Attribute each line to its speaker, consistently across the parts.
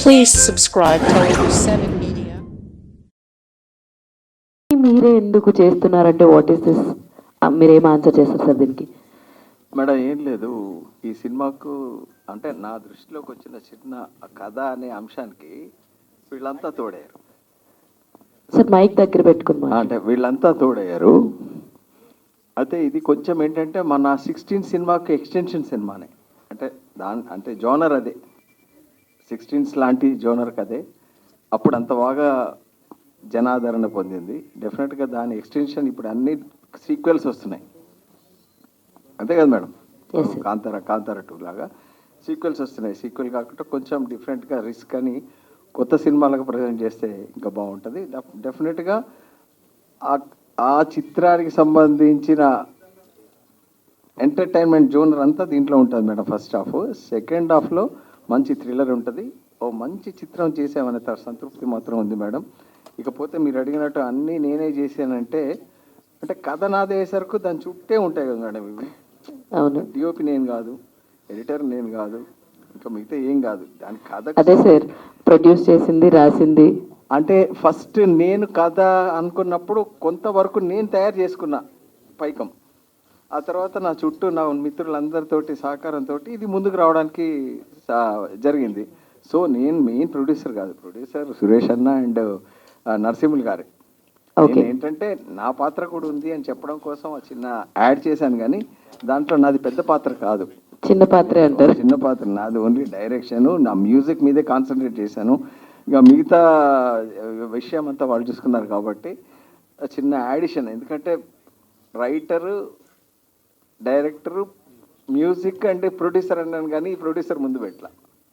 Speaker 1: Please subscribe Telugu 7 Media.
Speaker 2: మీరే ఎందుకు చేస్తున్నారంటే వాట్ ఈస్ దిస్, మీరేం ఆన్సర్ చేస్తారు సార్ దీనికి?
Speaker 3: మేడం ఏం లేదు, ఈ సినిమాకు అంటే నా దృష్టిలోకి వచ్చిన చిన్న కథ అనే అంశానికి వీళ్ళంతా తోడయ్యారు.
Speaker 2: సార్ మైక్ దగ్గర పెట్టుకున్నా.
Speaker 3: అంటే వీళ్ళంతా తోడయ్యారు. అయితే ఇది కొంచెం ఏంటంటే మన 16 సినిమాకి ఎక్స్టెన్షన్ సినిమానే, అంటే అంటే జోనర్ అదే, 16 లాంటి జోనర్ కదే. అప్పుడు అంత బాగా జనాదరణ పొందింది. డెఫినెట్గా దాని ఎక్స్టెన్షన్ ఇప్పుడు అన్ని సీక్వెల్స్ వస్తున్నాయి, అంతే కదా మేడం? కాంతార 2 లాగా సీక్వెల్స్ వస్తున్నాయి. సీక్వెల్ కాకుండా కొంచెం డిఫరెంట్గా రిస్క్ అని కొత్త సినిమాలకు ప్రజెంట్ చేస్తే ఇంకా బాగుంటుంది. డెఫినెట్గా ఆ చిత్రానికి సంబంధించిన ఎంటర్టైన్మెంట్ జోనర్ అంతా దీంట్లో ఉంటుంది మేడం. ఫస్ట్ హాఫ్, సెకండ్ హాఫ్లో మంచి థ్రిల్లర్ ఉంటుంది. ఓ మంచి చిత్రం చేసామనే సంతృప్తి మాత్రం ఉంది మేడం. ఇకపోతే మీరు అడిగినట్టు అన్నీ నేనే చేశానంటే, అంటే కథ నాదే అయ్యేసరికి దాని చుట్టే ఉంటాయి కదా మేడం. ఇవి
Speaker 2: అవును,
Speaker 3: డిఓపి నేను కాదు, ఎడిటర్ నేను కాదు, ఇంకా మిగతా ఏం కాదు. దాని కథ
Speaker 2: అదే సార్ ప్రొడ్యూస్ చేసింది, రాసింది.
Speaker 3: అంటే ఫస్ట్ నేను కథ అనుకున్నప్పుడు కొంతవరకు నేను తయారు చేసుకున్నా పైకం. ఆ తర్వాత నా చుట్టూ నా మిత్రులందరితోటి సహకారంతో ఇది ముందుకు రావడానికి జరిగింది. సో నేను మెయిన్ ప్రొడ్యూసర్ కాదు, ప్రొడ్యూసర్ సురేష్ అన్న అండ్ నరసింహులు గారు. నేను ఏంటంటే నా పాత్ర కూడా ఉంది అని చెప్పడం కోసం చిన్న యాడ్ చేశాను, కానీ దాంట్లో నాది పెద్ద పాత్ర కాదు,
Speaker 2: చిన్న పాత్ర అంటారు.
Speaker 3: చిన్న పాత్ర నాది. ఓన్లీ డైరెక్షన్, నా మ్యూజిక్ మీదే కాన్సన్ట్రేట్ చేశాను. ఇక మిగతా విషయం అంతా వాళ్ళు చూసుకున్నారు కాబట్టి చిన్న యాడిషన్. ఎందుకంటే writer, director, music and producer అన్నాను, కానీ ఈ ప్రొడ్యూసర్ ముందు పెట్టలా.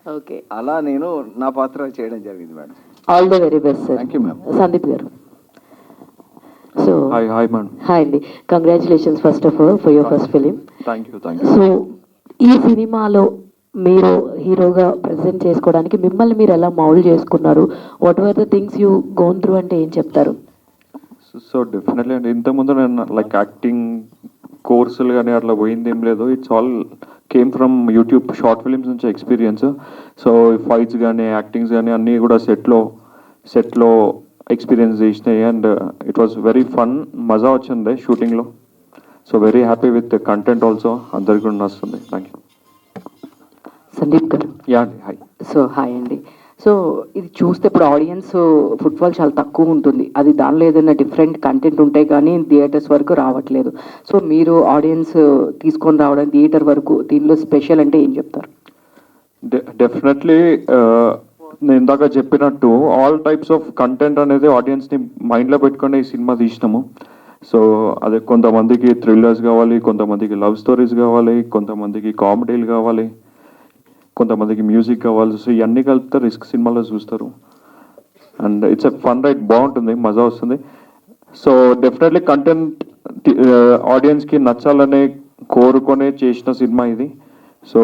Speaker 2: ఓకే,
Speaker 3: అలా నేను నా పాత్ర చేయడం జరిగింది madam.
Speaker 2: All the very best sir.
Speaker 3: Thank you ma'am.
Speaker 2: Sandeep గారు. So
Speaker 4: hi madam.
Speaker 2: హాయ్ అండి, congratulations first of all for your first film.
Speaker 4: Thank you.
Speaker 2: So ఈ సినిమాలో మీరు హీరోగా ప్రజెంట్ చేసుకోవడానికి మిమ్మల్ని మీరు ఎలా మౌల్డ్ చేసుకున్నారు? What are the things you gone through అంటే ఏం చెప్తారు?
Speaker 4: సో డెఫినెట్లీ అండి, ఇంతకుముందు నేను లైక్ యాక్టింగ్ కోర్సులు కానీ అట్లా పోయింది ఏం లేదు. It's all came from YouTube short films నుంచి ఎక్స్పీరియన్స్. సో ఫైట్స్ కానీ యాక్టింగ్స్ కానీ అన్నీ కూడా సెట్లో ఎక్స్పీరియన్స్ చేసినాయి. And it was very fun, మజా వచ్చింది షూటింగ్లో. So very happy with content also, అందరికి కూడా నచ్చుతుంది. Thank you.
Speaker 2: సందీప్ గారు.
Speaker 4: యా అండి, హాయ్.
Speaker 2: సో హాయ్ అండి. సో ఇది చూస్తే ఇప్పుడు ఆడియన్స్ ఫుట్బాల్ చాలా తక్కువ ఉంటుంది, అది దానిలో ఏదైనా డిఫరెంట్ కంటెంట్ ఉంటాయి కానీ థియేటర్స్ వరకు రావట్లేదు. సో మీరు ఆడియన్స్ తీసుకొని రావడానికి థియేటర్ వరకు దీనిలో స్పెషల్ అంటే ఏం చెప్తారు?
Speaker 4: డెఫినెట్లీ నేను ఇందాక చెప్పినట్టు ఆల్ టైప్స్ ఆఫ్ కంటెంట్ అనేది ఆడియన్స్ని మైండ్లో పెట్టుకుని ఈ సినిమా తీసినాము. సో అదే కొంతమందికి థ్రిల్లర్స్ కావాలి, కొంతమందికి లవ్ స్టోరీస్ కావాలి, కొంతమందికి కామెడీలు కావాలి, కొంతమందికి మ్యూజిక్ కావాలి. సో ఇవన్నీ కలిపితే రిస్క్ సినిమాలో చూస్తారు. And it's a fun ride, బాగుంటుంది, మజా వస్తుంది. సో డెఫినెట్లీ కంటెంట్ ఆడియన్స్కి నచ్చాలనే కోరుకొనే చేసిన సినిమా ఇది. సో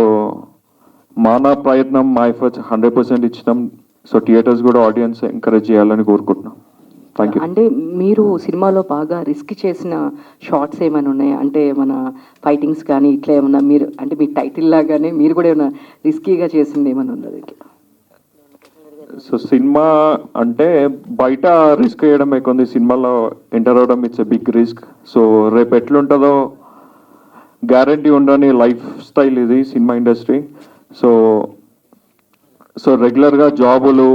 Speaker 4: మన ప్రయత్నం, మా ఎఫర్ట్స్ 100% ఇచ్చినాం. సో థియేటర్స్ కూడా ఆడియన్స్ ఎంకరేజ్ చేయాలని కోరుకుంటున్నాం. Thank you.
Speaker 2: అంటే మీరు సినిమాలో బాగా రిస్క్ చేసిన షార్ట్స్ ఏమైనా ఉన్నాయా? అంటే మన ఫైటింగ్స్ కానీ ఇట్లా ఏమన్నా మీరు అంటే మీ టైటిల్ లాగానే మీరు కూడా ఏమైనా రిస్కీగా చేసింది ఏమైనా ఉన్నది?
Speaker 4: సో సినిమా అంటే బయట రిస్క్ చేయడం ఎక్కువ, సినిమాలో ఎంటర్ అవడం it's a big risk. So రేపు ఎట్లుంటుందో గ్యారంటీ ఉండని లైఫ్ స్టైల్ ఇది సినిమా ఇండస్ట్రీ. సో రెగ్యులర్గా జాబులు,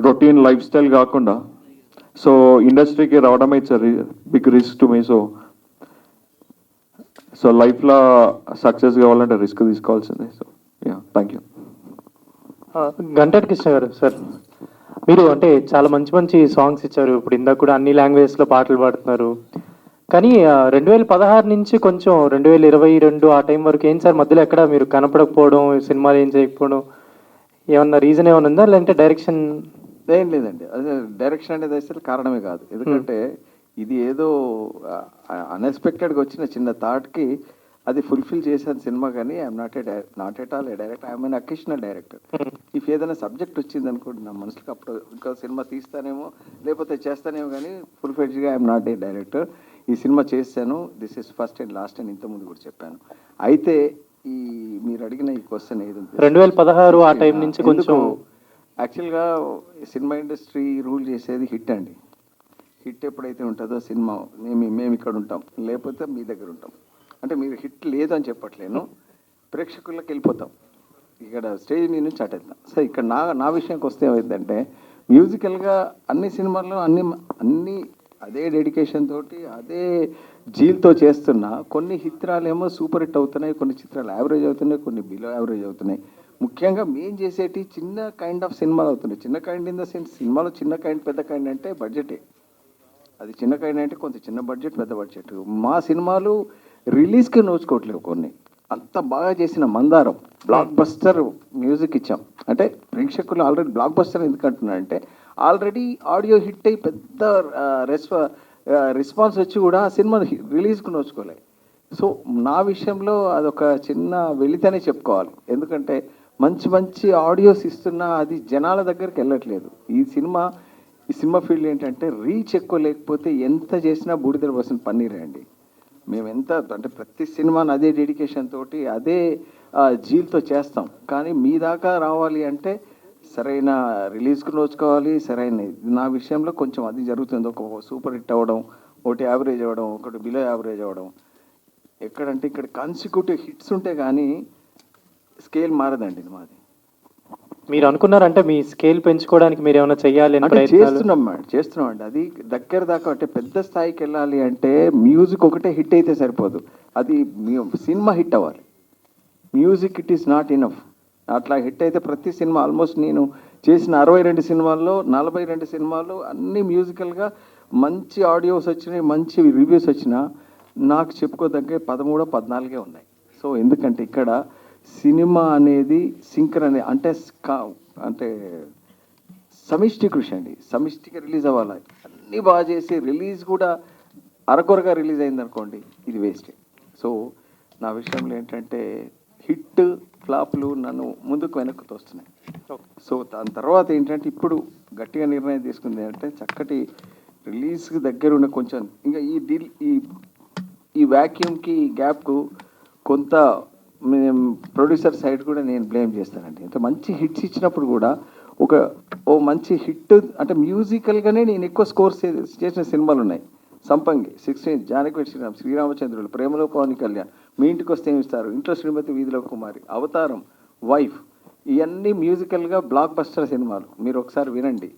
Speaker 4: రొటీన్ లైఫ్ స్టైల్ కాకుండా సో ఇండస్ట్రీకి రావడం it's big risk to me. So లైఫ్లో సక్సెస్ కావాలంటే రిస్క్ తీసుకోవాల్సిందే. So yeah, thank you.
Speaker 5: Ganta Krishna గారు సార్, మీరు అంటే చాలా మంచి మంచి సాంగ్స్ ఇచ్చారు. ఇప్పుడు ఇందాక కూడా అన్ని లాంగ్వేజ్లో పాటలు పాడుతున్నారు. కానీ 2016 నుంచి కొంచెం 2022 ఆ టైం వరకు ఏం సార్ మధ్యలో ఎక్కడ మీరు కనపడకపోవడం, సినిమాలు ఏం చేయకపోవడం, ఏమన్నా రీజన్ ఏమైనా ఉందా? లేదంటే డైరెక్షన్?
Speaker 3: ఏం లేదండి, అదే డైరెక్షన్ అనేది అసలు కారణమే కాదు. ఎందుకంటే ఇది ఏదో అన్ఎక్స్పెక్టెడ్గా వచ్చిన చిన్న థాట్కి అది ఫుల్ఫిల్ చేశాను సినిమా. కానీ I'm not at all A director, I'm N occasional director. If ఏదైనా సబ్జెక్ట్ వచ్చింది అనుకోండి నా మనసుకి, అప్పుడు ఇంకా సినిమా తీస్తానేమో లేకపోతే చేస్తానేమో, కానీ ఫుల్ ఫ్లెడ్జ్గా ఐఎమ్ నాట్ ఏ డైరెక్టర్. ఈ సినిమా చేశాను, this is first and last అని ఇంతకుముందు కూడా చెప్పాను. అయితే ఈ మీరు అడిగిన ఈ క్వశ్చన్ ఏది
Speaker 5: 2016 ఆ టైం నుంచి కొంచెం
Speaker 3: యాక్చువల్గా సినిమా ఇండస్ట్రీ రూల్ చేసేది హిట్ అండి. హిట్ ఎప్పుడైతే ఉంటుందో సినిమా మేము ఇక్కడ ఉంటాం, లేకపోతే మీ దగ్గర ఉంటాం. అంటే మీరు హిట్ లేదు అని చెప్పట్లేను, ప్రేక్షకులకు వెళ్ళిపోతాం, ఇక్కడ స్టేజ్ మీద నుంచి అటెళ్తాం. సో ఇక్కడ నా విషయానికి వస్తే ఏమైందంటే మ్యూజికల్గా అన్ని సినిమాల్లో అన్ని అదే డెడికేషన్ తోటి అదే జీల్తో చేస్తున్నా కొన్ని చిత్రాలేమో సూపర్ హిట్ అవుతున్నాయి, కొన్ని చిత్రాలు యావరేజ్ అవుతున్నాయి, కొన్ని బిలో యావరేజ్ అవుతున్నాయి. ముఖ్యంగా మేము చేసేటి చిన్న కైండ్ ఆఫ్ సినిమాలు అవుతున్నాయి. చిన్న కైండ్ ఇన్ ద సెన్స్ సినిమాలో చిన్న కైండ్ పెద్ద కైండ్ అంటే బడ్జెటే. అది చిన్న కైండ్ అంటే కొంత చిన్న బడ్జెట్ పెద్ద బడ్జెట్. మా సినిమాలు రిలీజ్కి నోచుకోవట్లేవు కొన్ని. అంత బాగా చేసిన మందారం బ్లాక్ బస్టర్ మ్యూజిక్ ఇచ్చాం. అంటే ప్రేక్షకులు ఆల్రెడీ బ్లాక్ బస్టర్ ఎందుకంటున్నారంటే ఆల్రెడీ ఆడియో హిట్ అయ్యి పెద్ద రెస్పాన్స్ వచ్చి కూడా ఆ సినిమా రిలీజ్కి నోచుకోలేదు. సో నా విషయంలో అదొక చిన్న వెళితేనే చెప్పుకోవాలి. ఎందుకంటే మంచి ఆడియోస్ ఇస్తున్నా అది జనాల దగ్గరికి వెళ్ళట్లేదు. ఈ సినిమా ఫీల్డ్ ఏంటంటే రీచ్ ఎక్కువ లేకపోతే ఎంత చేసినా బూడిదల పోసిన పన్నీరే అండి. మేము ఎంత అంటే ప్రతి సినిమాని అదే డెడికేషన్ తోటి అదే జీల్తో చేస్తాం. కానీ మీ దాకా రావాలి అంటే సరైన రిలీజ్కి నోచుకోవాలి. నా విషయంలో కొంచెం అది జరుగుతుంది. ఒక సూపర్ హిట్ అవ్వడం, ఒకటి యావరేజ్ అవ్వడం, ఒకటి బిలో యావరేజ్ అవ్వడం. ఎక్కడంటే ఇక్కడ కాన్సిక్యూటివ్ హిట్స్ ఉంటే కానీ స్కేల్ మారదండి మాది.
Speaker 5: మీరు అనుకున్నారంటే మీ స్కేల్ పెంచుకోవడానికి మీరు ఏమైనా చెయ్యాలి అని
Speaker 3: అంటే
Speaker 5: ప్రయత్నాలు?
Speaker 3: చేస్తున్నామండి. అది దగ్గర దాకా అంటే పెద్ద స్థాయికి వెళ్ళాలి అంటే మ్యూజిక్ ఒకటే హిట్ అయితే సరిపోదు, అది సినిమా హిట్ అవ్వాలి. Music it is not enough. అట్లా హిట్ అయితే ప్రతి సినిమా ఆల్మోస్ట్ నేను చేసిన 62 సినిమాల్లో 42 సినిమాలు అన్ని మ్యూజికల్గా మంచి ఆడియోస్ వచ్చినాయి, మంచి రివ్యూస్ వచ్చినా నాకు చెప్పుకోదగ్గ 13, 14 ఉన్నాయి. సో ఎందుకంటే ఇక్కడ సినిమా అనేది సింక్రన్ అంటే సమిష్టి కృషి అండి. సమిష్టిగా రిలీజ్ అవ్వాలి. అన్నీ బాగా చేసి రిలీజ్ కూడా అరకొరగా రిలీజ్ అయింది అనుకోండి, ఇది వేస్టే. సో నా విషయంలో ఏంటంటే హిట్ ఫ్లాప్లు నన్ను ముందుకు వెనక్కు తోస్తున్నాయి. సో దాని తర్వాత ఏంటంటే ఇప్పుడు గట్టిగా నిర్ణయం తీసుకుంది అంటే చక్కటి రిలీజ్కి దగ్గర ఉన్న కొంచెం ఇంకా ఈ వ్యాక్యూమ్కి గ్యాప్కు కొంత ప్రొడ్యూసర్ సైడ్ కూడా నేను బ్లేమ్ చేస్తానండి. అంటే మంచి హిట్స్ ఇచ్చినప్పుడు కూడా ఓ మంచి హిట్ అంటే మ్యూజికల్గానే నేను ఎక్కువ స్కోర్స్ చేసిన సినిమాలు ఉన్నాయి. సంపంగి, 16, జానకి శ్రీరామ్, శ్రీరామచంద్రులు, ప్రేమలో పవన్ కళ్యాణ్, మీ ఇంటికి వస్తే ఏమి ఇస్తారు, ఇంట్లో శ్రీమతి వీధిలో కుమారి, అవతారం, వైఫ్, ఇవన్నీ మ్యూజికల్గా బ్లాక్ బస్టర్ సినిమాలు. మీరు ఒకసారి వినండి.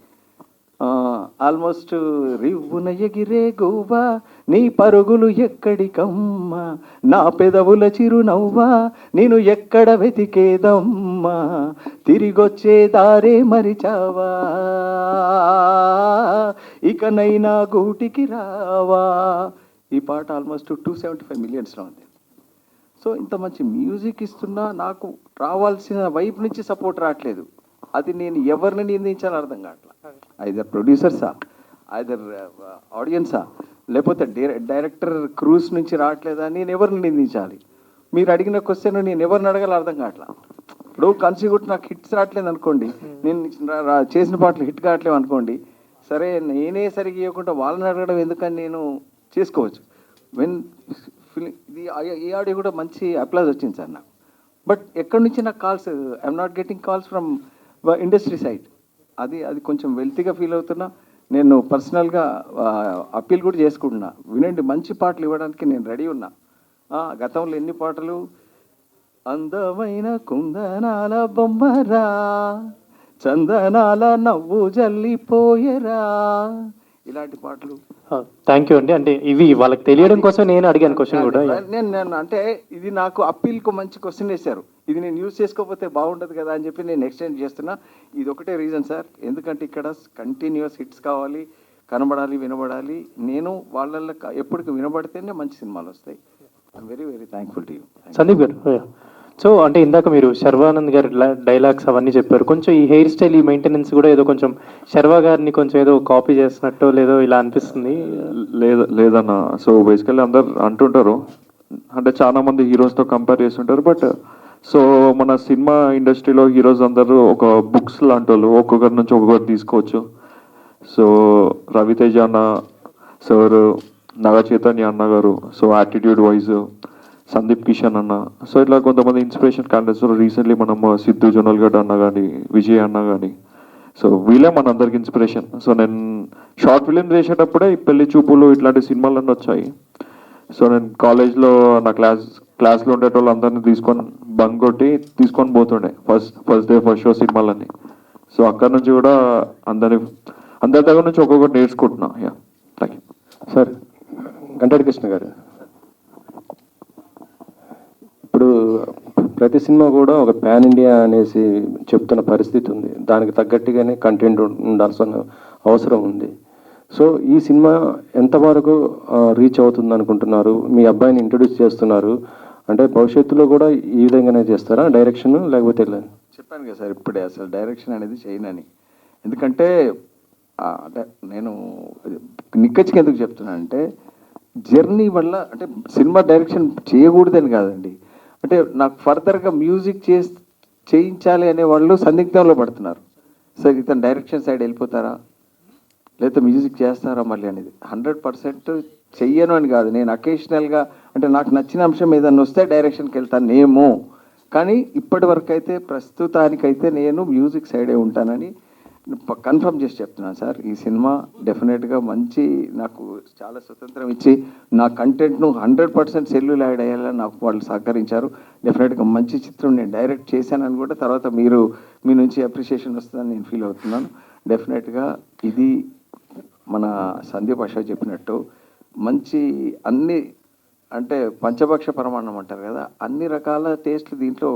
Speaker 3: ఆల్మోస్ట్ రివ్వున ఎగిరే గువ్వా నీ పరుగులు ఎక్కడికమ్మా, నా పెదవుల చిరునవ్వా నేను ఎక్కడ వెతికేదమ్మా, తిరిగొచ్చే దారే మరిచావా, ఇకనైనా గూటికి రావా. ఈ పాట ఆల్మోస్ట్ 275 మిలియన్స్లో ఉంది. సో ఇంత మంచి మ్యూజిక్ ఇస్తున్నా నాకు రావాల్సిన వైపు నుంచి సపోర్ట్ రావట్లేదు. అది నేను ఎవరిని నిందించాలని అర్థం కావట్లేదు. ఐదర్ ప్రొడ్యూసర్సా, ఐదర్ ఆడియన్సా, లేకపోతే డైరెక్టర్ క్రూస్ నుంచి రావట్లేదా, నేను ఎవరిని నిందించాలి? మీరు అడిగిన క్వశ్చన్ నేను ఎవరిని అడగాలి అర్థం కావట్లా. ఇప్పుడు కన్సిక్యూట్ నాకు హిట్స్ రావట్లేదు అనుకోండి, నేను చేసిన పాటలు హిట్ కావట్లేవు అనుకోండి, సరే నేనే సరిగ్గా ఇవ్వకుండా వాళ్ళని అడగడం ఎందుకని నేను చేసుకోవచ్చు. ఇది ఈ ఆడియో కూడా మంచి అప్లాజ్ వచ్చింది సార్ నాకు. బట్ ఎక్కడి నుంచి నాకు calls, I'm not getting calls from industry side. అది కొంచెం వెల్తీగా ఫీల్ అవుతున్నా. నేను పర్సనల్గా అప్పీల్ కూడా చేసుకుంటున్నా, వినండి, మంచి పాటలు ఇవ్వడానికి నేను రెడీ ఉన్నా. గతంలో ఎన్ని పాటలు, అందమైన కుందనాల బొమ్మరా, చందనాల నవ్వు జల్లిపోయరా, ఇలాంటి పాటలు.
Speaker 5: థ్యాంక్ యూ అండి. అంటే ఇవి వాళ్ళకి తెలియడం కోసం నేను అడిగాను క్వశ్చన్ కూడా.
Speaker 3: నేను అంటే ఇది నాకు అప్పీల్కు మంచి క్వశ్చన్ వేశారు, ఇది నేను యూజ్ చేసుకోకపోతే బాగుంటుంది కదా అని చెప్పి నేను ఎక్స్టెండ్ చేస్తున్నా. ఇది ఒకటే రీజన్ సార్, ఎందుకంటే ఇక్కడ కంటిన్యూస్ హిట్స్ కావాలి, కనబడాలి, వినబడాలి. నేను వాళ్ళల్లో ఎప్పటికి వినబడితేనే మంచి సినిమాలు వస్తాయి. I'm very very thankful to you.
Speaker 5: Sandeep గారు, సో అంటే ఇందాక మీరు శర్వానంద్ గారి డైలాగ్స్ అవన్నీ చెప్పారు. కొంచెం ఈ హెయిర్ స్టైల్, ఈ మెయింటెనెన్స్ కూడా ఏదో కొంచెం శర్వా గారిని కొంచెం ఏదో కాపీ చేస్తున్నట్టు లేదో ఇలా అనిపిస్తుంది.
Speaker 4: లేదన్న. సో బేసికల్లీ అందరు అంటుంటారు, అంటే చాలా మంది హీరోస్తో కంపేర్ చేస్తుంటారు. బట్ సో మన సినిమా ఇండస్ట్రీలో హీరోస్ అందరూ ఒక బుక్స్ లాంటి వాళ్ళు, ఒక్కొక్కరి నుంచి ఒక్కొక్కరు తీసుకోవచ్చు. సో రవితేజ అన్న సార్, నాగ చైతన్య అన్న గారు, so attitude wise Sandeep Kishan అన్న, సో ఇట్లా కొంతమంది ఇన్స్పిరేషన్ క్యాండిడేట్స్. రీసెంట్లీ మనం సిద్ధు జొన్నల్గడ్డ అన్న కానీ, విజయ్ అన్న కానీ, సో వీళ్ళే మన అందరికి ఇన్స్పిరేషన్. సో నేను షార్ట్ ఫిలిమ్స్ చేసేటప్పుడే ఈ పెళ్లి చూపులు ఇట్లాంటి సినిమాలన్నీ వచ్చాయి. సో నేను కాలేజ్లో నా క్లాస్లో ఉండేటోళ్ళు అందరినీ బంక్ కొట్టి తీసుకొని పోతుండే ఫస్ట్ డే ఫస్ట్ షో సినిమాలన్నీ. సో అక్కడ నుంచి కూడా అందరి దగ్గర నుంచి ఒక్కొక్కటి నేర్చుకుంటున్నా. Yeah, thank you
Speaker 6: sir. Gantadi Krishna గారు, ఇప్పుడు ప్రతి సినిమా కూడా ఒక పాన్ ఇండియా అనేసి చెప్తున్న పరిస్థితి ఉంది. దానికి తగ్గట్టుగానే కంటెంట్ ఉండాల్సిన అవసరం ఉంది. సో ఈ సినిమా ఎంతవరకు రీచ్ అవుతుంది అనుకుంటున్నారు? మీ అబ్బాయిని ఇంట్రొడ్యూస్ చేస్తున్నారు అంటే భవిష్యత్తులో కూడా ఈ విధంగానే చేస్తారా డైరెక్షన్, లేకపోతే ఎలా?
Speaker 3: చెప్పాను కదా సార్ ఇప్పుడే, అసలు డైరెక్షన్ అనేది చేయనని. ఎందుకంటే అంటే నేను నిక్కచ్చికి ఎందుకు చెప్తున్నానంటే జర్నీ వల్ల, అంటే సినిమా డైరెక్షన్ చేయకూడదని కాదండి, అంటే నాకు ఫర్దర్గా మ్యూజిక్ చేయించాలి అనే వాళ్ళు సందిగ్ధంలో పడుతున్నారు. సార్ ఇతను డైరెక్షన్ సైడ్ వెళ్ళిపోతారా లేకపోతే మ్యూజిక్ చేస్తారా మళ్ళీ అనేది. 100% చెయ్యను అని కాదు, నేను అకేషనల్గా అంటే నాకు నచ్చిన అంశం ఏదన్నా వస్తే డైరెక్షన్కి వెళ్తానేమో, కానీ ఇప్పటి వరకు అయితే ప్రస్తుతానికైతే నేను మ్యూజిక్ సైడే ఉంటానని కన్ఫర్మ్ చేసి చెప్తున్నాను సార్. ఈ సినిమా డెఫినెట్గా మంచి, నాకు చాలా స్వతంత్రం ఇచ్చి నా కంటెంట్ను 100% సెల్లులు యాడ్ అయ్యేలా నాకు వాళ్ళు సహకరించారు. డెఫినెట్గా మంచి చిత్రం నేను డైరెక్ట్ చేశానని కూడా తర్వాత మీ నుంచి అప్రిషియేషన్ వస్తుందని నేను ఫీల్ అవుతున్నాను. డెఫినెట్గా ఇది మన సందీప్ అశోక్ చెప్పినట్టు మంచి అన్ని, అంటే పంచభక్ష పరమాన్నం అంటారు కదా, అన్ని రకాల టేస్ట్లు దీంట్లో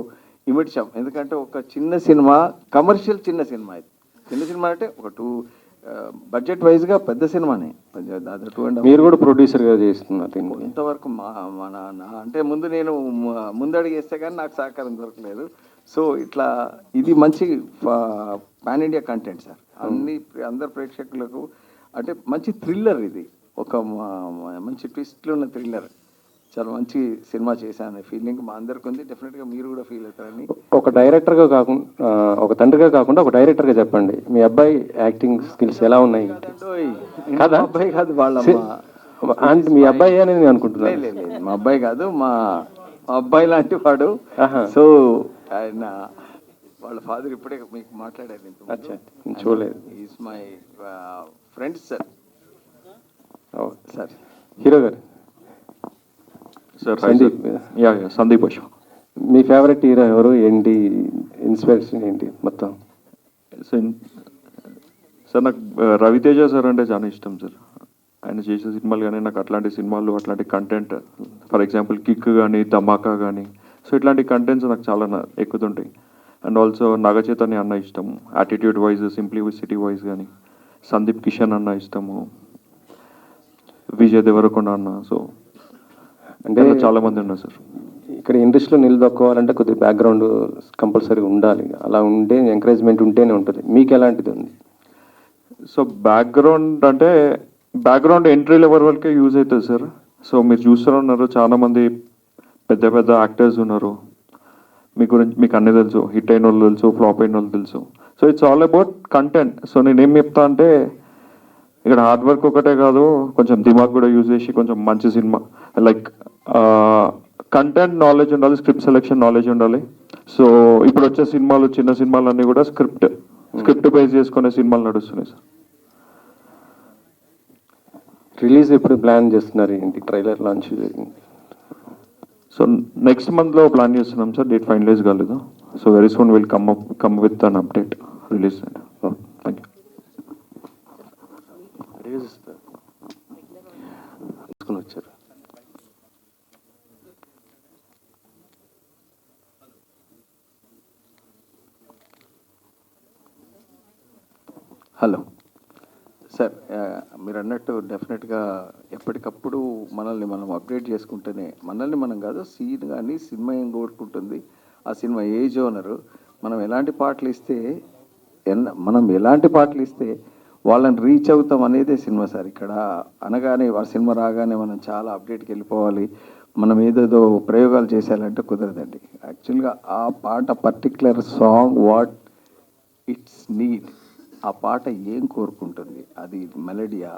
Speaker 3: ఇమిడ్చాం. ఎందుకంటే ఒక చిన్న సినిమా, కమర్షియల్ చిన్న సినిమా, ఇది చిన్న సినిమా అంటే ఒక బడ్జెట్ వైజ్గా పెద్ద సినిమానే.
Speaker 6: మీరు కూడా ప్రొడ్యూసర్గా చేస్తున్నారు
Speaker 3: ఇంతవరకు అంటే నేను ముందడుగు వేస్తే కానీ నాకు సహకారం దొరకలేదు. సో ఇట్లా ఇది మంచి పాన్ ఇండియా కంటెంట్ సార్. అందరు ప్రేక్షకులకు అంటే మంచి థ్రిల్లర్, ఇది ఒక మంచి ట్విస్ట్లు ఉన్న థ్రిల్లర్. చాలా మంచి సినిమా చేశాను ఫీలింగ్ మా అందరికి ఉంది. డెఫినెట్గా మీరు కూడా ఫీల్ అవుతారని.
Speaker 6: ఒక డైరెక్టర్గా కాకుండా, ఒక తండ్రిగా కాకుండా ఒక డైరెక్టర్గా చెప్పండి, మీ అబ్బాయి యాక్టింగ్ స్కిల్స్ ఎలా ఉన్నాయి?
Speaker 3: కాదా అబ్బాయి కాదు, వాళ్ళ
Speaker 6: అంటే మీ అబ్బాయి అని నేను అనుకుంటున్నాను.
Speaker 3: లేదు, మా అబ్బాయి కాదు, మా అబ్బాయి లాంటి వాడు. సో ఆయన వాళ్ళ ఫాదర్ ఇప్పుడే మీకు మాట్లాడారు,
Speaker 6: చూడలేదు.
Speaker 3: Is my friends sir.
Speaker 6: Sir hero గారు
Speaker 4: సార్. సందీప్. యా, సందీప్ అశోక్.
Speaker 6: మీ ఫేవరెట్ హీరో ఎవరు, ఏంటి ఇన్స్పిరేషన్ ఏంటి మొత్తం?
Speaker 4: సార్ నాకు రవితేజ సార్ అంటే చాలా ఇష్టం సార్. ఆయన చేసే సినిమాలు కానీ నాకు అట్లాంటి సినిమాలు, అట్లాంటి కంటెంట్, ఫర్ ఎగ్జాంపుల్ కిక్ కానీ, ధమాకా కానీ, సో ఇట్లాంటి కంటెంట్స్ నాకు చాలా ఎక్కుతుంటాయి. అండ్ ఆల్సో నాగ చైతన్య అన్న ఇష్టం, యాటిట్యూడ్ వైజ్, సింప్లిసిటీ వైజ్ కానీ. సందీప్ కిషన్ అన్న ఇష్టము, విజయ్ దేవరకొండ అన్న. సో అంటే చాలా మంది ఉన్నారు సార్.
Speaker 6: ఇక్కడ ఇండస్ట్రీలో నిలదొక్కోవాలంటే కొద్దిగా బ్యాక్గ్రౌండ్ కంపల్సరీ ఉండాలి. అలా ఉంటే ఎంకరేజ్మెంట్ ఉంటేనే ఉంటుంది. మీకు ఎలాంటిది ఉంది?
Speaker 4: సో బ్యాక్గ్రౌండ్ ఎంట్రీ లెవెల్ వరకే యూజ్ అవుతుంది సార్. సో మీరు చూస్తున్నారు చాలా మంది పెద్ద పెద్ద యాక్టర్స్ ఉన్నారు. మీకు అన్నీ తెలుసు, హిట్ అయిన వాళ్ళు తెలుసు, ఫ్లాప్ అయిన వాళ్ళు తెలుసు. So it's all about content. So నేనేం చెప్తా అంటే ఇక్కడ హార్డ్ వర్క్ ఒకటే కాదు, కొంచెం దిమాగ్ కూడా యూజ్ చేసి కొంచెం మంచి సినిమా, లైక్ కంటెంట్ నాలెడ్జ్ ఉండాలి, స్క్రిప్ట్ సెలెక్షన్ నాలెడ్జ్ ఉండాలి. సో ఇప్పుడు వచ్చే సినిమాలు, చిన్న సినిమాలు అన్నీ కూడా స్క్రిప్ట్ బేస్ చేసుకునే సినిమాలు నడుస్తున్నాయి సార్.
Speaker 6: రిలీజ్ ఎప్పుడు ప్లాన్ చేస్తున్నారు? ఏంటి ట్రైలర్ లాంచ్?
Speaker 4: సో నెక్స్ట్ మంత్లో ప్లాన్ చేస్తున్నాం సార్, డేట్ ఫైనలైజ్ కాలేదు. So very soon will come with an update release. Thank you.
Speaker 6: వచ్చారు.
Speaker 3: హలో సార్, మీరు అన్నట్టు డెఫినెట్గా ఎప్పటికప్పుడు మనల్ని మనం అప్డేట్ చేసుకుంటేనే, మనల్ని మనం కాదు, సీన్ కానీ సినిమా ఏం కోరుకుంటుంది, ఆ సినిమా ఏ జోనరు, మనం ఎలాంటి పాటలు ఇస్తే వాళ్ళని రీచ్ అవుతాం అనేదే సినిమా సార్. ఇక్కడ అనగానే ఆ సినిమా రాగానే మనం చాలా అప్డేట్కి వెళ్ళిపోవాలి, మనం ఏదేదో ప్రయోగాలు చేసేయాలంటే కుదరదండి. యాక్చువల్గా ఆ పాట particular song what it's need, ఆ పాట ఏం కోరుకుంటుంది, అది మెలడీయా,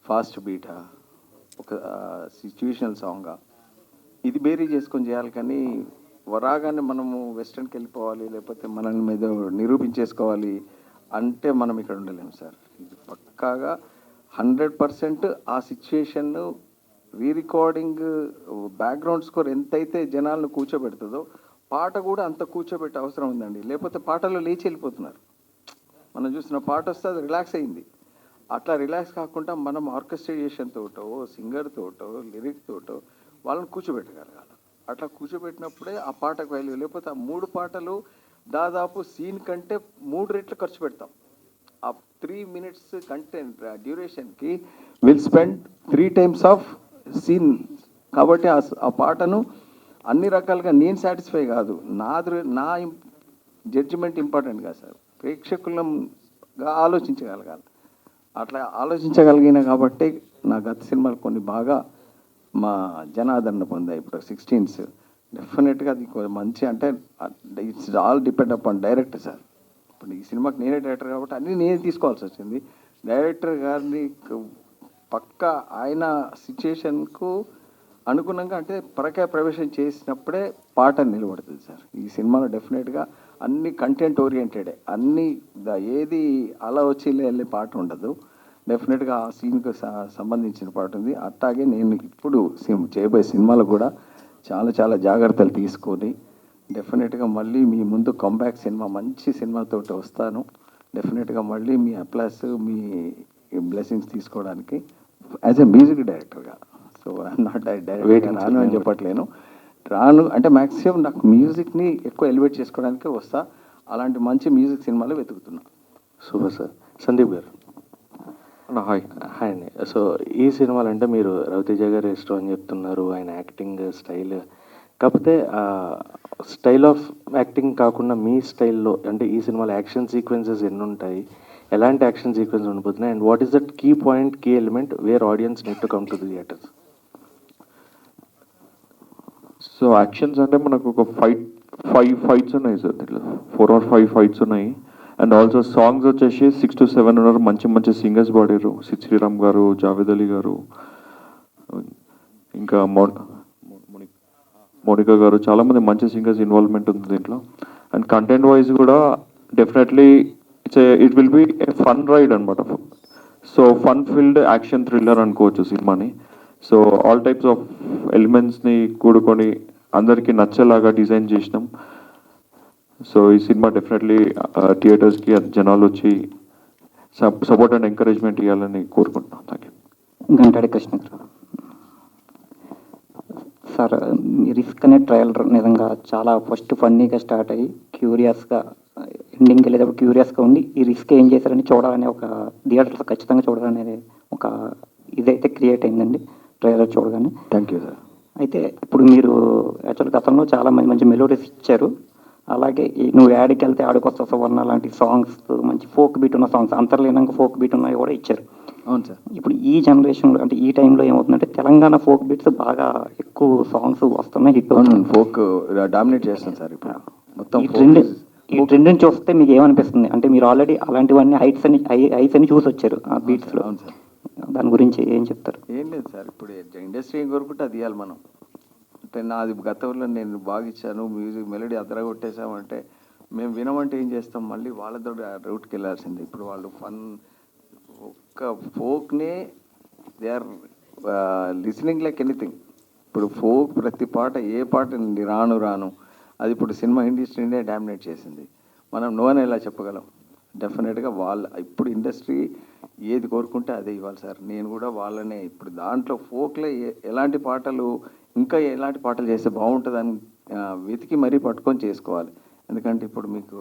Speaker 3: ఫాస్ట్ బీటా, ఒక సిచ్యువేషనల్ సాంగా, ఇది బేరీ చేసుకొని చేయాలి. కానీ రాగానే మనము వెస్టర్న్కి వెళ్ళిపోవాలి, లేకపోతే మనల్ని మీద నిరూపించేసుకోవాలి అంటే మనం ఇక్కడ ఉండలేము సార్. ఇది పక్కాగా 100% ఆ సిచ్యుయేషన్ రీరికార్డింగ్ బ్యాక్గ్రౌండ్ స్కోర్ ఎంతైతే జనాలను కూర్చోబెడుతుందో పాట కూడా అంత కూర్చోబెట్టే అవసరం ఉందండి. లేకపోతే పాటలో లేచి వెళ్ళిపోతున్నారు. మనం చూసిన పాట వస్తే అది రిలాక్స్ అయింది. అట్లా రిలాక్స్ కాకుండా మనం ఆర్కెస్ట్రేషన్ తోటో సింగర్ తోటో లిరిక్ తోటో వాళ్ళని కూర్చోబెట్టగలగాలి. అట్లా కూర్చోబెట్టినప్పుడే ఆ పాటకు వాల్యూ. లేకపోతే ఆ 3 పాటలు దాదాపు సీన్ కంటే 3 రెట్లు ఖర్చు పెడతాం. ఆ 3 minutes కంటెంట్ డ్యూరేషన్కి will spend 3 times of scene. కాబట్టి ఆ పాటను అన్ని రకాలుగా నేను సాటిస్ఫై కాదు, నా జడ్జిమెంట్ ఇంపార్టెంట్ కాదు సార్. ప్రేక్షకులంగా ఆలోచించగలగాలి. అట్లా ఆలోచించగలిగిన కాబట్టి నా గత సినిమాలు కొన్ని బాగా మా జనాదరణ పొందాయి. ఇప్పుడు 16s డెఫినెట్గా అది మంచి, అంటే it's all depend upon director sir. ఇప్పుడు ఈ సినిమాకి నేనే డైరెక్టర్ కాబట్టి అన్నీ నేనే తీసుకోవాల్సి వచ్చింది. డైరెక్టర్ గారిని పక్కా ఆయన సిచ్యుయేషన్కు అనుగుణంగా, అంటే పరకాయ ప్రవేశం చేసినప్పుడే పాట నిలబడుతుంది సార్. ఈ సినిమాలో డెఫినెట్గా అన్ని కంటెంట్ ఓరియంటెడే, అన్ని ఏది అలా వచ్చి వెళ్ళే పాట ఉండదు. డెఫినెట్గా ఆ సీన్కు సంబంధించిన పాట ఉంది. అట్లాగే నేను ఇప్పుడు చేయబోయే సినిమాలో కూడా చాలా చాలా జాగ్రత్తలు తీసుకొని డెఫినెట్గా మళ్ళీ మీ ముందు కంబ్యాక్ సినిమా, మంచి సినిమాతో వస్తాను. డెఫినెట్గా మళ్ళీ మీ అప్లాస్, మీ బ్లెస్సింగ్స్ తీసుకోవడానికి యాజ్ ఎ మ్యూజిక్ డైరెక్టర్గా. సో ఐఎమ్ నాట్ డైరెక్టర్ రాను అని చెప్పట్లేను. రాను అంటే మ్యాక్సిమం నాకు మ్యూజిక్ని ఎక్కువ ఎలివేట్ చేసుకోవడానికే వస్తా. అలాంటి మంచి మ్యూజిక్ సినిమాలు వెతుకుతున్నా.
Speaker 6: Super sir. సందీప్ గారు.
Speaker 4: హాయ్.
Speaker 6: హాయ్ అండి. సో ఈ సినిమాలు అంటే మీరు రవితేజ గారు ఇష్టం అని చెప్తున్నారు, ఆయన యాక్టింగ్ స్టైల్. కాకపోతే స్టైల్ ఆఫ్ యాక్టింగ్ కాకుండా మీ స్టైల్లో అంటే ఈ సినిమాలో యాక్షన్ సీక్వెన్సెస్ ఎన్ని ఉంటాయి, ఎలాంటి యాక్షన్ సీక్వెన్స్ ఉండిపోతున్నాయి, and what is that key point, key element where audience need to come to the theatres?
Speaker 4: So actions అంటే మనకు ఒక 5 fights ఉన్నాయి సార్. ఇట్లా 4 or 5 fights ఉన్నాయి. అండ్ ఆల్సో సాంగ్స్ వచ్చేసి 6 to 7 ఉన్నారు. మంచి మంచి సింగర్స్ పాడారు. సిద్ శ్రీరామ్ గారు, జావేద్ అలీ గారు, ఇంకా మోనికా గారు, చాలామంది మంచి సింగర్స్ ఇన్వాల్వ్మెంట్ ఉంది దీంట్లో. అండ్ కంటెంట్ వైజ్ కూడా definitely it will be a fun ride అనమాట. So fun filled action thriller అనుకోవచ్చు సినిమాని. సో ఆల్ టైప్స్ ఆఫ్ ఎలిమెంట్స్ని కూడుకొని అందరికీ నచ్చేలాగా డిజైన్ చేసినాం. సో ఈ సినిమా డెఫినెట్లీ థియేటర్స్కి జనాలు వచ్చి సపోర్ట్ అండ్ ఎంకరేజ్మెంట్ ఇవ్వాలని కోరుకుంటున్నాం. Thank you.
Speaker 7: Gantadi Krishna sir, మీ రిస్క్ అనే ట్రయల్ నిజంగా చాలా ఫస్ట్ ఫన్నీగా స్టార్ట్ అయ్యి క్యూరియస్గా ఎండింగ్కి వెళ్ళేటప్పుడు క్యూరియస్గా ఉండి ఈ రిస్క్ ఏం చేశారని చూడాలనే ఒక థియేటర్స్ ఖచ్చితంగా చూడాలనేది ఒక ఇదైతే క్రియేట్ అయిందండి ట్రైలర్ చూడగానే.
Speaker 3: Thank you sir.
Speaker 7: అయితే ఇప్పుడు మీరు యాక్చువల్ గతంలో చాలా మంచి మంచి మెలోడీస్ ఇచ్చారు. అలాగే నువ్వు యాడ్కి వెళ్తే ఆడుకొస్తా సువర్ణ లాంటి సాంగ్స్, మంచి ఫోక్ బీట్ ఉన్న సాంగ్స్, అంతర్లీనంగా ఫోక్ బీట్ ఉన్నవి కూడా ఇచ్చారు.
Speaker 3: అవును సార్.
Speaker 7: ఇప్పుడు ఈ జనరేషన్లో అంటే ఈ టైంలో ఏమవుతుందంటే తెలంగాణ ఫోక్ బీట్స్ బాగా ఎక్కువ సాంగ్స్ వస్తున్నాయి, హిట్ అవుతుంది.
Speaker 3: ఫోక్ డామినేట్ చేస్తాను సార్ ఇప్పుడు మొత్తం.
Speaker 7: ఈ ట్రెండ్ నుంచి వస్తే మీకు ఏమనిపిస్తుంది? అంటే మీరు ఆల్రెడీ అలాంటివన్నీ హైట్స్ అని చూసి వచ్చారు ఆ బీట్స్లో.
Speaker 3: అవును సార్.
Speaker 7: దాని గురించి ఏం చెప్తారు?
Speaker 3: ఏం లేదు సార్, ఇప్పుడు ఇండస్ట్రీ ఏం కోరుకుంటే అది ఇవ్వాలి మనం. అంటే నాది గతంలో నేను బాగా ఇచ్చాను, మ్యూజిక్ మెలోడీ అద్దర కొట్టేసామంటే మేము వినమంటే ఏం చేస్తాం, మళ్ళీ వాళ్ళతో రూట్కి వెళ్ళాల్సిందే. ఇప్పుడు వాళ్ళు ఫన్ ఒక్క ఫోక్నే they are listening like anything. ఇప్పుడు ఫోక్ ప్రతి పాట, ఏ పాట రాను అది ఇప్పుడు సినిమా ఇండస్ట్రీనే డామినేట్ చేసింది. మనం నో అని ఎలా చెప్పగలం? డెఫినెట్గా ఇప్పుడు ఇండస్ట్రీ ఏది కోరుకుంటే అదే ఇవ్వాలి సార్. నేను కూడా వాళ్ళనే ఇప్పుడు దాంట్లో ఫోక్లో ఎలాంటి పాటలు, ఇంకా ఎలాంటి పాటలు చేస్తే బాగుంటుందని వెతికి మరీ పట్టుకొని చేసుకోవాలి. ఎందుకంటే ఇప్పుడు మీకు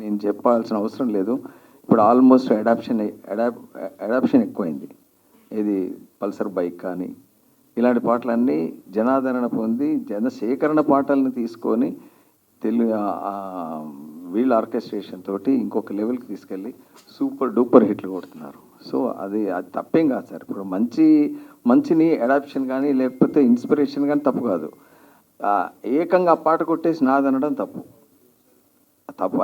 Speaker 3: నేను చెప్పాల్సిన అవసరం లేదు. ఇప్పుడు ఆల్మోస్ట్ అడాప్షన్ ఎక్కువైంది. ఇది పల్సర్ బైక్ కానీ ఇలాంటి పాటలన్నీ జనాదరణ పొంది జనసేకరణ పాటలను తీసుకొని వీళ్ళ ఆర్కెస్ట్రేషన్ తోటి ఇంకొక లెవెల్కి తీసుకెళ్ళి సూపర్ డూపర్ హిట్లు కొడుతున్నారు. సో అది తప్పేం కాదు సార్. ఇప్పుడు మంచిని అడాప్షన్ కానీ లేకపోతే ఇన్స్పిరేషన్ కానీ తప్పు కాదు. ఏకంగా ఆ పాట కొట్టేసి నాదనడం తప్పు.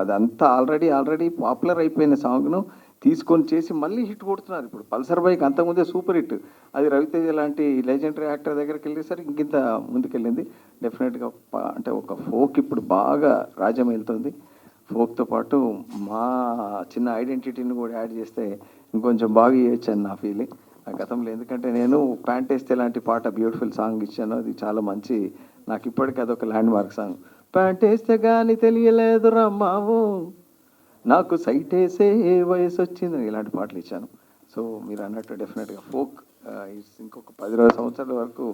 Speaker 3: అదంతా ఆల్రెడీ పాపులర్ అయిపోయిన సాంగ్ను తీసుకొని చేసి మళ్ళీ హిట్ కొడుతున్నారు. ఇప్పుడు పల్సర్ బైక్ అంతకుముందే సూపర్ హిట్, అది రవితేజ లాంటి లెజెండరీ యాక్టర్ దగ్గరికి వెళ్ళేసరికి ఇంకింత ముందుకెళ్ళింది. డెఫినెట్గా అంటే ఒక ఫోక్ ఇప్పుడు బాగా రాజ్యం వెళ్తుంది. ఫోక్తో పాటు మా చిన్న ఐడెంటిటీని కూడా యాడ్ చేస్తే ఇంకొంచెం బాగా చేయొచ్చు అని నా ఫీలింగ్ ఆ గతంలో. ఎందుకంటే నేను ప్యాంట్ వేస్తే లాంటి పాట బ్యూటిఫుల్ సాంగ్ ఇచ్చాను, అది చాలా మంచి, నాకు ఇప్పటికీ అదొక ల్యాండ్ మార్క్ సాంగ్. ప్యాంట్ వేస్తే కానీ తెలియలేదు రమ్మావు, నాకు సైట్ వేసే వయసు వచ్చింది, ఇలాంటి పాటలు ఇచ్చాను. సో మీరు అన్నట్టు డెఫినెట్గా ఫోక్ ఇంకొక 10-20 సంవత్సరాల వరకు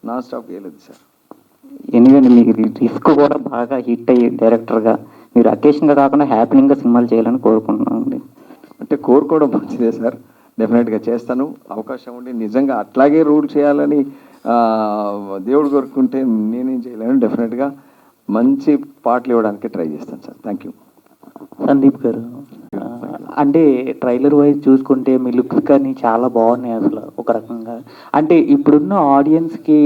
Speaker 3: నాన్ స్టాప్ చేయలేదు సార్.
Speaker 7: ఎందుకంటే మీకు రిస్క్ కూడా బాగా హిట్ అయ్యి డైరెక్టర్గా మీరు అకేషన్గా కాకుండా హ్యాపీగా సినిమాలు చేయాలని కోరుకుంటున్నాను.
Speaker 3: అంటే కోరుకోవడం మంచిదే సార్, డెఫినెట్గా చేస్తాను. అవకాశం ఉండి నిజంగా అట్లాగే రూల్ చేయాలని దేవుడు కోరుకుంటే నేనేం చేయలేను. డెఫినెట్గా మంచి పాటలు ఇవ్వడానికి ట్రై చేస్తాను సార్. Thank you.
Speaker 7: సందీప్ గారు, అంటే ట్రైలర్ వైజ్ చూసుకుంటే మీ లుక్స్ కానీ చాలా బాగున్నాయి అసలు ఒక రకంగా. అంటే ఇప్పుడున్న ఆడియన్స్కి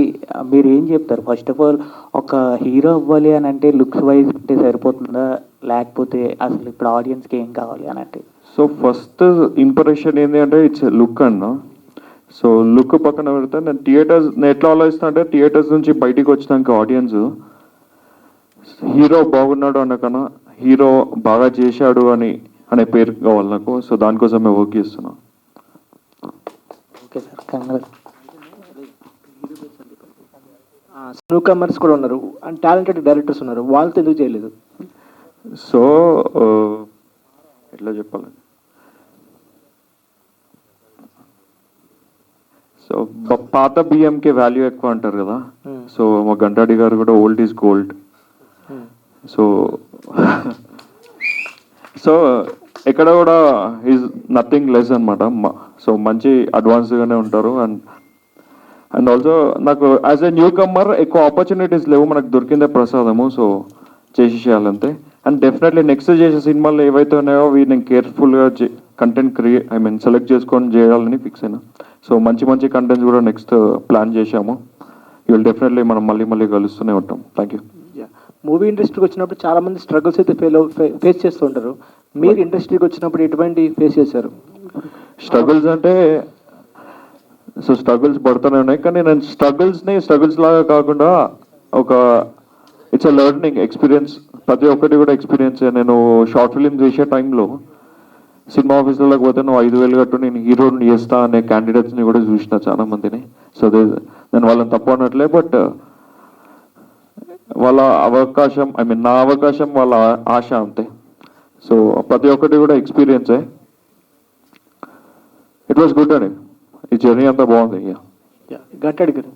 Speaker 7: మీరు ఏం చెప్తారు? ఫస్ట్ ఆఫ్ ఆల్ ఒక హీరో అవ్వాలి అని అంటే లుక్స్ వైజ్ ఉంటే సరిపోతుందా, లేకపోతే అసలు ఇప్పుడు ఆడియన్స్కి ఏం కావాలి అని అంటే?
Speaker 4: సో ఫస్ట్ ఇంప్రెషన్ ఏంటి అంటే ఇట్స్ లుక్ అన్న. సో లుక్ పక్కన పెడితే నేను ఎట్లా ఆలోచిస్తాను అంటే థియేటర్స్ నుంచి బయటికి వచ్చినాక ఆడియన్స్ హీరో బాగున్నాడు అన్నకన్నా హీరో బాగా చేశాడు అనే పేరు కావాలి నాకు. సో దానికోసం మేము వర్క్ చేస్తున్నాం.
Speaker 7: Okay sir, congrats.
Speaker 8: New comers కూడా ఉన్నారు అండ్ టాలెంటెడ్ డైరెక్టర్స్ ఉన్నారు, వాళ్ళతో ఎందుకు చేయలేదు?
Speaker 4: సో ఎట్లా చెప్పాలి, సో పాత బియ్యంకి వాల్యూ ఎక్కువ అంటారు కదా. సో మా గంటాడి గారు కూడా old is gold. So so ఎక్కడ కూడా ఈజ్ నథింగ్ లెస్ అనమాట. సో మంచి అడ్వాన్స్గానే ఉంటారు. అండ్ ఆల్సో నాకు యాజ్ ఎ న్యూ కమ్మర్ ఎక్కువ ఆపర్చునిటీస్ లేవు, మనకు దొరికిందే ప్రసాదము. సో చేసేయాలంతే. అండ్ డెఫినెట్లీ నెక్స్ట్ చేసే సినిమాలు ఏవైతే ఉన్నాయో నేను కేర్ఫుల్గా కంటెంట్ సెలెక్ట్ చేసుకొని చేయాలని ఫిక్స్ అయినా. సో మంచి కంటెంట్స్ కూడా నెక్స్ట్ ప్లాన్ చేశాము. యూ విల్ డెఫినెట్లీ మనం మళ్ళీ కలుస్తూనే ఉంటాం. Thank you.
Speaker 8: మూవీ ఇండస్ట్రీకి వచ్చినప్పుడు చాలా మంది స్ట్రగుల్స్ అయితే ఫేస్ చేస్తూ ఉంటారు. మీరు ఇండస్ట్రీకి వచ్చినప్పుడు ఎటువంటి ఫేస్ చేశారు?
Speaker 4: స్ట్రగుల్స్ అంటే సో స్ట్రగుల్స్ పడుతూనే ఉన్నాయి, కానీ నేను స్ట్రగుల్స్ లాగా కాకుండా ఒక ఇట్స్ అ లెర్నింగ్ ఎక్స్పీరియన్స్. ప్రతి ఒక్కటి కూడా ఎక్స్పీరియన్స్. నేను షార్ట్ ఫిలిం చేసే టైంలో సినిమా ఆఫీసులకు పోతే నువ్వు 5,000 కట్టు నేను హీరోని చేస్తా అనే క్యాండిడేట్స్ని కూడా చూసిన చాలా మందిని. సో నేను వాళ్ళని తప్పు అనట్లే, బట్ వాళ్ళ అవకాశం నా అవకాశం వాళ్ళ ఆశ అంతే. సో ప్రతి ఒక్కటి కూడా ఎక్స్పీరియన్సే. ఇట్ వాస్ గుడ్ అండి, ఈ జర్నీ అంతా బాగుంది.
Speaker 8: గంటాడి గారు,